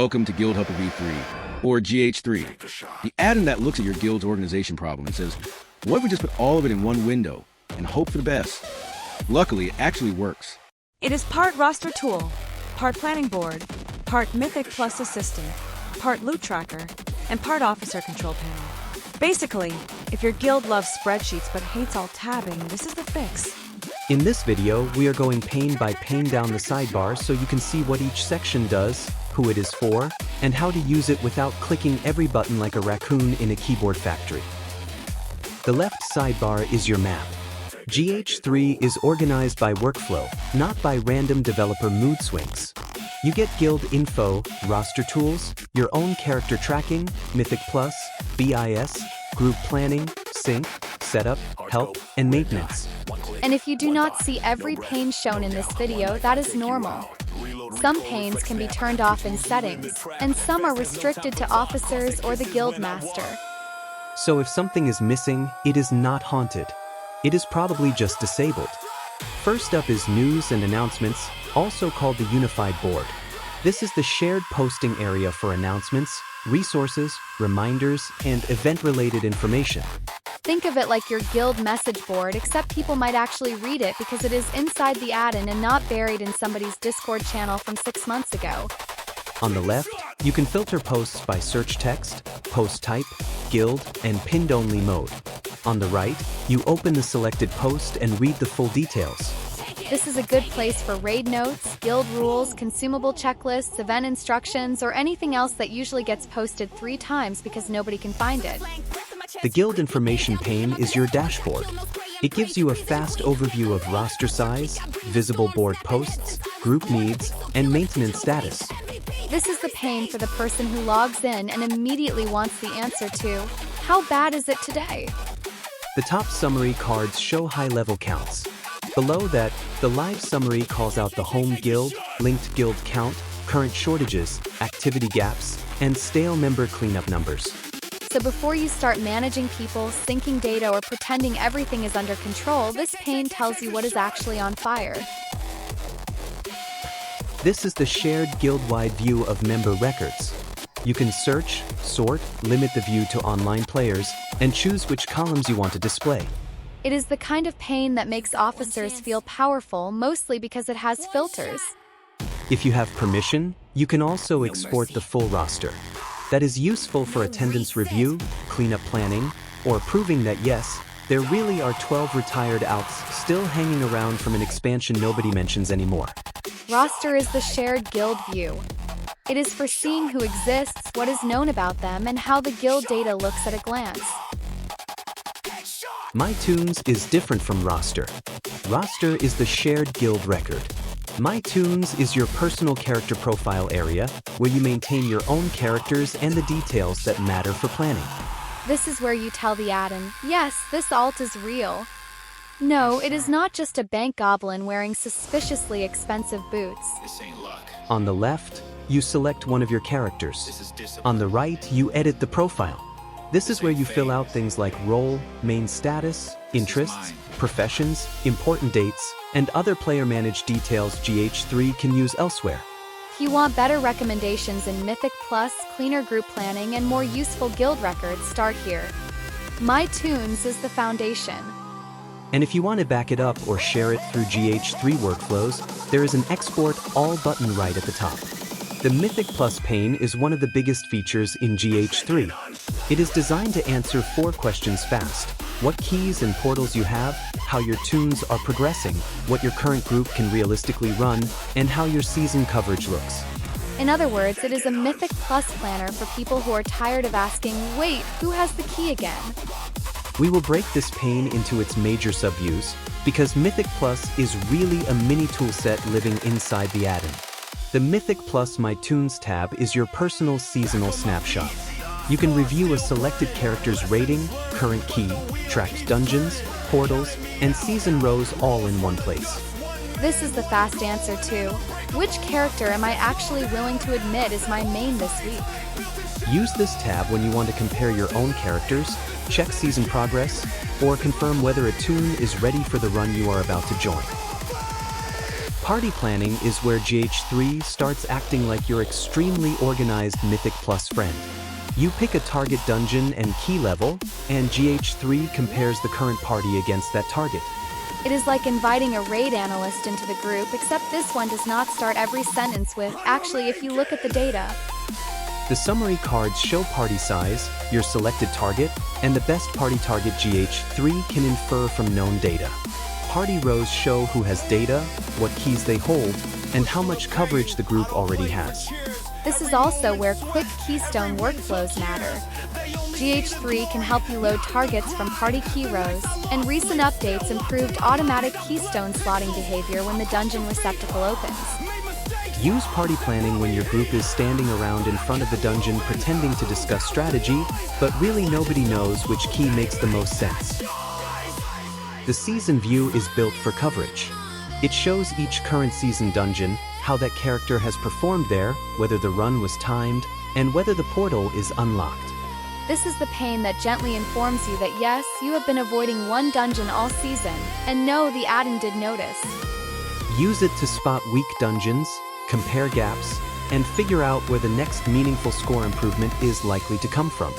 Welcome to GuildHelperV3, or GH3, the add-in that looks at your guild's organization problem and says, what if we just put all of it in one window and hope for the best? Luckily, it actually works. It is part roster tool, part planning board, part Mythic Plus assistant, part loot tracker, and part officer control panel. Basically, if your guild loves spreadsheets but hates alt tabbing, this is the fix. In this video, we are going pane by pane down the sidebar so you can see what each section does, who it is for, and how to use it without clicking every button like a raccoon in a keyboard factory. The left sidebar is your map. GH3 is organized by workflow, not by random developer mood swings. You get guild info, roster tools, your own character tracking, Mythic Plus, BIS, group planning, sync, setup, help, and maintenance. And if you do not see every pane shown in this video, that is normal. Some panes can be turned off in settings, and some are restricted to officers or the guild master. So if something is missing, it is not haunted. It is probably just disabled. First up is news and announcements, also called the unified board. This is the shared posting area for announcements, resources, reminders, and event-related information. Think of it like your guild message board, except people might actually read it because it is inside the add-in and not buried in somebody's Discord channel from 6 months ago. On the left, you can filter posts by search text, post type, guild, and pinned-only mode. On the right, you open the selected post and read the full details. This is a good place for raid notes, guild rules, consumable checklists, event instructions, or anything else that usually gets posted 3 times because nobody can find it. The guild information pane is your dashboard. It gives you a fast overview of roster size, visible board posts, group needs, and maintenance status. This is the pane for the person who logs in and immediately wants the answer to, how bad is it today? The top summary cards show high-level counts. Below that, the live summary calls out the home guild, linked guild count, current shortages, activity gaps, and stale member cleanup numbers. So before you start managing people, syncing data, or pretending everything is under control, this pane tells you what is actually on fire. This is the shared guild-wide view of member records. You can search, sort, limit the view to online players, and choose which columns you want to display. It is the kind of pane that makes officers feel powerful, mostly because it has filters. If you have permission, you can also export the full roster. That is useful for attendance review, cleanup planning, or proving that yes, there really are 12 retired outs still hanging around from an expansion nobody mentions anymore. Roster is the shared guild view. It is for seeing who exists, what is known about them, and how the guild data looks at a glance. My Toons is different from roster. Roster is the shared guild record. My Toons is your personal character profile area, where you maintain your own characters and the details that matter for planning. This is where you tell the add-in, yes, this alt is real. No, it is not just a bank goblin wearing suspiciously expensive boots. On the left, you select one of your characters. On the right, you edit the profile. This is where you fill out things like role, main status, interests, professions, important dates, and other player-managed details GH3 can use elsewhere. If you want better recommendations in Mythic Plus, cleaner group planning, and more useful guild records, start here. My Toons is the foundation. And if you want to back it up or share it through GH3 workflows, there is an Export All button right at the top. The Mythic Plus pane is one of the biggest features in GH3. It is designed to answer 4 questions fast: what keys and portals you have, how your Toons are progressing, what your current group can realistically run, and how your season coverage looks. In other words, it is a Mythic Plus planner for people who are tired of asking, wait, who has the key again? We will break this pane into its major subviews, because Mythic Plus is really a mini toolset living inside the add-in. The Mythic Plus My Toons tab is your personal seasonal snapshot. You can review a selected character's rating, current key, tracked dungeons, portals, and season rows all in one place. This is the fast answer to, which character am I actually willing to admit is my main this week? Use this tab when you want to compare your own characters, check season progress, or confirm whether a Toon is ready for the run you are about to join. Party planning is where GH3 starts acting like your extremely organized Mythic Plus friend. You pick a target dungeon and key level, and GH3 compares the current party against that target. It is like inviting a raid analyst into the group, except this one does not start every sentence with, "Actually, if you look at the data." The summary cards show party size, your selected target, and the best party target GH3 can infer from known data. Party rows show who has data, what keys they hold, and how much coverage the group already has. This is also where quick keystone workflows matter. GH3 can help you load targets from party key rows, and recent updates improved automatic keystone slotting behavior when the dungeon receptacle opens. Use party planning when your group is standing around in front of the dungeon pretending to discuss strategy, but really nobody knows which key makes the most sense. The season view is built for coverage. It shows each current season dungeon, how that character has performed there, whether the run was timed, and whether the portal is unlocked. This is the pane that gently informs you that yes, you have been avoiding one dungeon all season, and no, the Addon did notice. Use it to spot weak dungeons, compare gaps, and figure out where the next meaningful score improvement is likely to come from.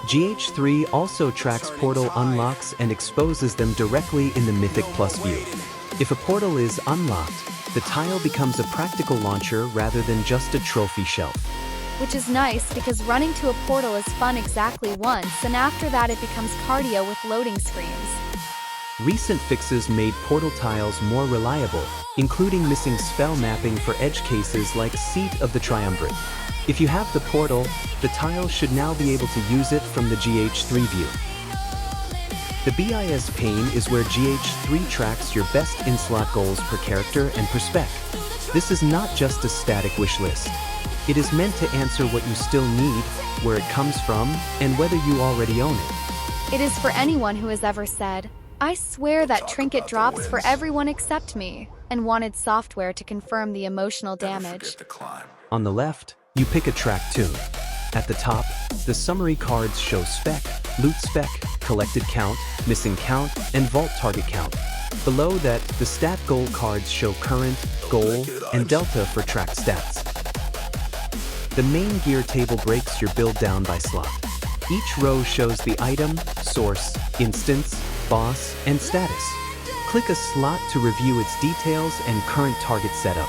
GH3 also tracks portal unlocks and exposes them directly in the Mythic Plus view. If a portal is unlocked, the tile becomes a practical launcher rather than just a trophy shelf. Which is nice because running to a portal is fun exactly once, and after that it becomes cardio with loading screens. Recent fixes made portal tiles more reliable, including missing spell mapping for edge cases like Seat of the Triumvirate. If you have the portal, the tile should now be able to use it from the GH3 view. The BIS pane is where GH3 tracks your best in-slot goals per character and per spec. This is not just a static wish list. It is meant to answer what you still need, where it comes from, and whether you already own it. It is for anyone who has ever said, "I swear that trinket drops for everyone except me," and wanted software to confirm the emotional damage. On the left, you pick a track tune. At the top, the summary cards show spec, loot spec, collected count, missing count, and vault target count. Below that, the stat goal cards show current, goal, and delta for track stats. The main gear table breaks your build down by slot. Each row shows the item, source, instance, boss, and status. Click a slot to review its details and current target setup.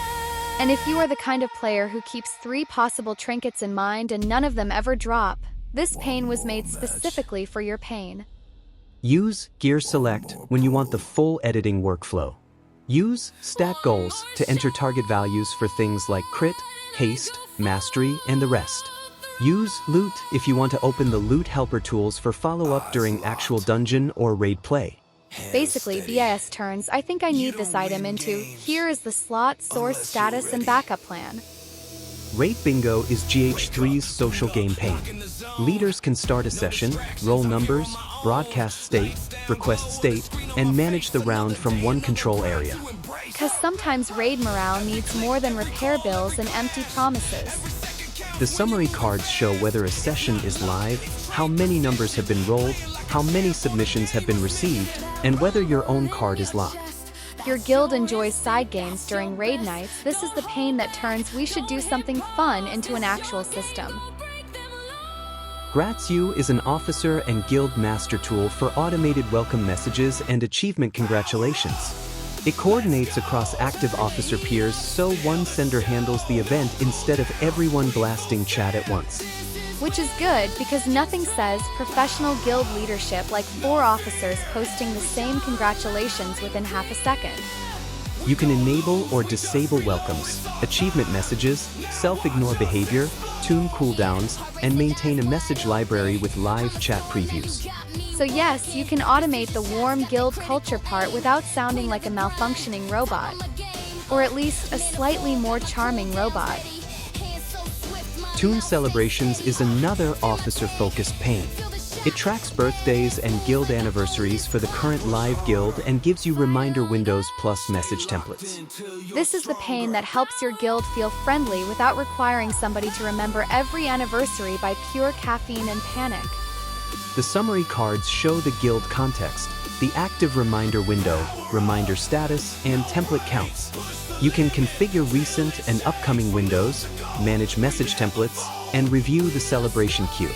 And if you are the kind of player who keeps 3 possible trinkets in mind and none of them ever drop, this pane was made specifically for your pain. Use Gear Select when you want the full editing workflow. Use Stat Goals to enter target values for things like crit, haste, mastery, and the rest. Use Loot if you want to open the GuildHelper tools for follow-up during actual dungeon or raid play. Basically, BIS turns "I think I need this item" into "here is the slot, source, status, and backup plan." Raid Bingo is GH3's social game pane. Leaders can start a session, roll numbers, broadcast state, request state, and manage the round from one control area. Because sometimes raid morale needs more than repair bills and empty promises. The summary cards show whether a session is live, how many numbers have been rolled, how many submissions have been received, and whether your own card is locked. Your guild enjoys side games during raid nights. This is the pane that turns "we should do something fun" into an actual system. GratsU is an officer and guild master tool for automated welcome messages and achievement congratulations. It coordinates across active officer peers so one sender handles the event instead of everyone blasting chat at once. Which is good because nothing says professional guild leadership like 4 officers posting the same congratulations within half a second. You can enable or disable welcomes, achievement messages, self-ignore behavior, tune cooldowns, and maintain a message library with live chat previews. So yes, you can automate the warm guild culture part without sounding like a malfunctioning robot. Or at least a slightly more charming robot. Toons Celebrations is another officer-focused pane. It tracks birthdays and guild anniversaries for the current live guild and gives you reminder windows plus message templates. This is the pane that helps your guild feel friendly without requiring somebody to remember every anniversary by pure caffeine and panic. The summary cards show the guild context, the active reminder window, reminder status, and template counts. You can configure recent and upcoming windows, manage message templates, and review the celebration queue.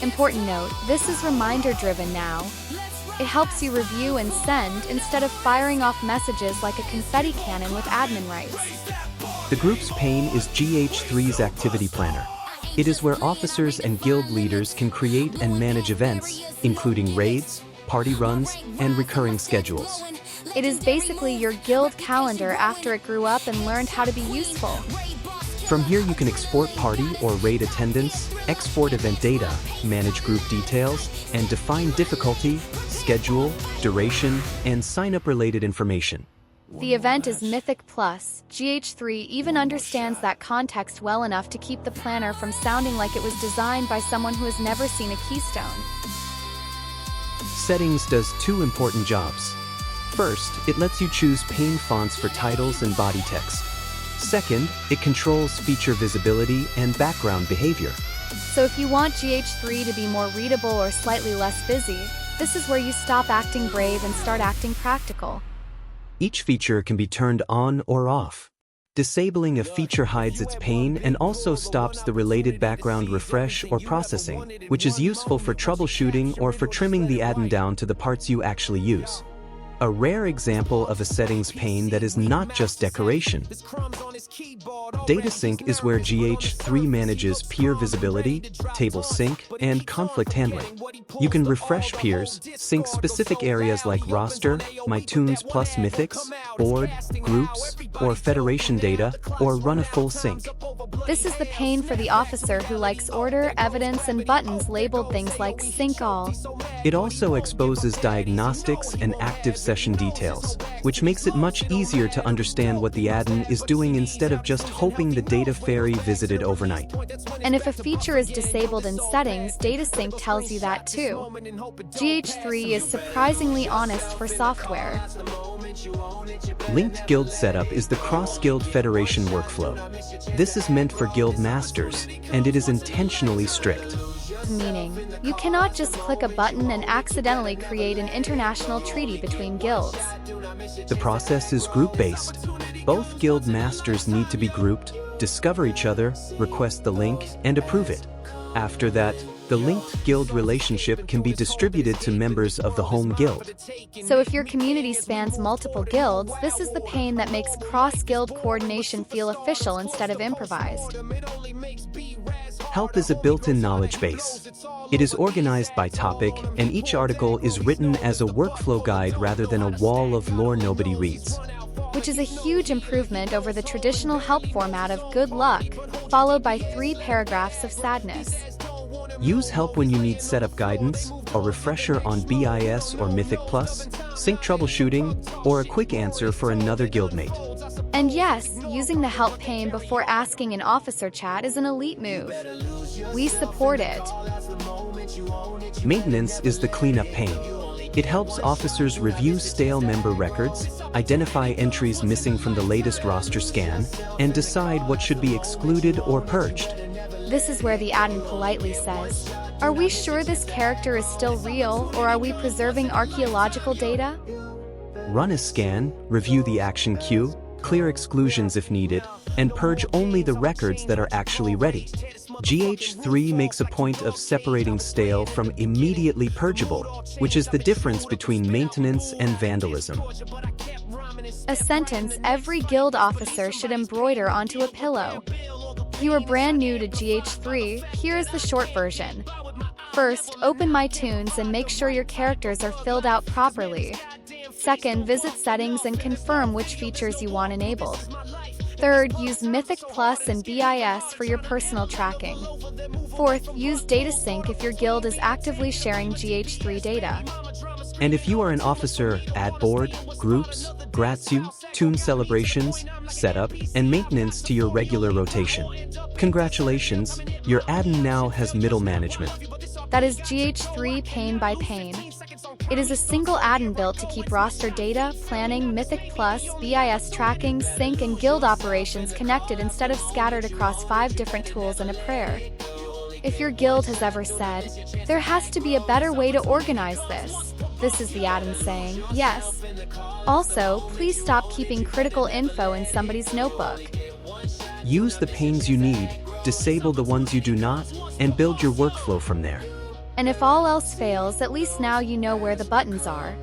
Important note, this is reminder-driven now. It helps you review and send instead of firing off messages like a confetti cannon with admin rights. The group's pane is GH3's activity planner. It is where officers and guild leaders can create and manage events, including raids, party runs, and recurring schedules. It is basically your guild calendar after it grew up and learned how to be useful. From here you can export party or raid attendance, export event data, manage group details, and define difficulty, schedule, duration, and sign-up related information. The event is Mythic Plus. GH3 even understands that context well enough to keep the planner from sounding like it was designed by someone who has never seen a keystone. Settings does two important jobs. First, it lets you choose pane fonts for titles and body text. Second, it controls feature visibility and background behavior. So if you want GH3 to be more readable or slightly less busy, this is where you stop acting brave and start acting practical. Each feature can be turned on or off. Disabling a feature hides its pane and also stops the related background refresh or processing, which is useful for troubleshooting or for trimming the add-on down to the parts you actually use. A rare example of a settings pane that is not just decoration. Data sync is where GH3 manages peer visibility, table sync, and conflict handling. You can refresh peers, sync specific areas like roster, My Toons plus Mythics, board, groups, or federation data, or run a full sync. This is the pane for the officer who likes order, evidence, and buttons labeled things like sync all. It also exposes diagnostics and active session details, which makes it much easier to understand what the add-on is doing instead of just hoping the data fairy visited overnight. And if a feature is disabled in settings, data sync tells you that too. GH3 is surprisingly honest for software. Linked guild setup is the cross-guild federation workflow. This is meant for guild masters, and it is intentionally strict. Meaning, you cannot just click a button and accidentally create an international treaty between guilds. The process is group-based. Both guild masters need to be grouped, discover each other, request the link, and approve it. After that, the linked guild relationship can be distributed to members of the home guild. So if your community spans multiple guilds, this is the pane that makes cross-guild coordination feel official instead of improvised. Help is a built-in knowledge base. It is organized by topic, and each article is written as a workflow guide rather than a wall of lore nobody reads. Which is a huge improvement over the traditional help format of good luck, followed by 3 paragraphs of sadness. Use help when you need setup guidance, a refresher on BIS or Mythic Plus, sync troubleshooting, or a quick answer for another guildmate. And yes, using the help pane before asking an officer chat is an elite move. We support it. Maintenance is the cleanup pane. It helps officers review stale member records, identify entries missing from the latest roster scan, and decide what should be excluded or purged. This is where the add-on politely says, "Are we sure this character is still real, or are we preserving archaeological data?" Run a scan, review the action queue, clear exclusions if needed, and purge only the records that are actually ready. GH3 makes a point of separating stale from immediately purgeable, which is the difference between maintenance and vandalism. A sentence every guild officer should embroider onto a pillow. If you are brand new to GH3, here is the short version. First, open My Toons and make sure your characters are filled out properly. Second, visit settings and confirm which features you want enabled. Third, use Mythic Plus and BIS for your personal tracking. Fourth, use data sync if your guild is actively sharing GH3 data. And if you are an officer, add board, groups, Gratsu, Toon celebrations, setup, and maintenance to your regular rotation. Congratulations, your add-on now has middle management. That is GH3 pane by pane. It is a single add-on built to keep roster data, planning, Mythic Plus, BIS tracking, sync, and guild operations connected instead of scattered across 5 different tools and a prayer. If your guild has ever said, "There has to be a better way to organize this," This is the Addon saying, yes. Also, please stop keeping critical info in somebody's notebook. Use the panes you need, disable the ones you do not, and build your workflow from there. And if all else fails, at least now you know where the buttons are.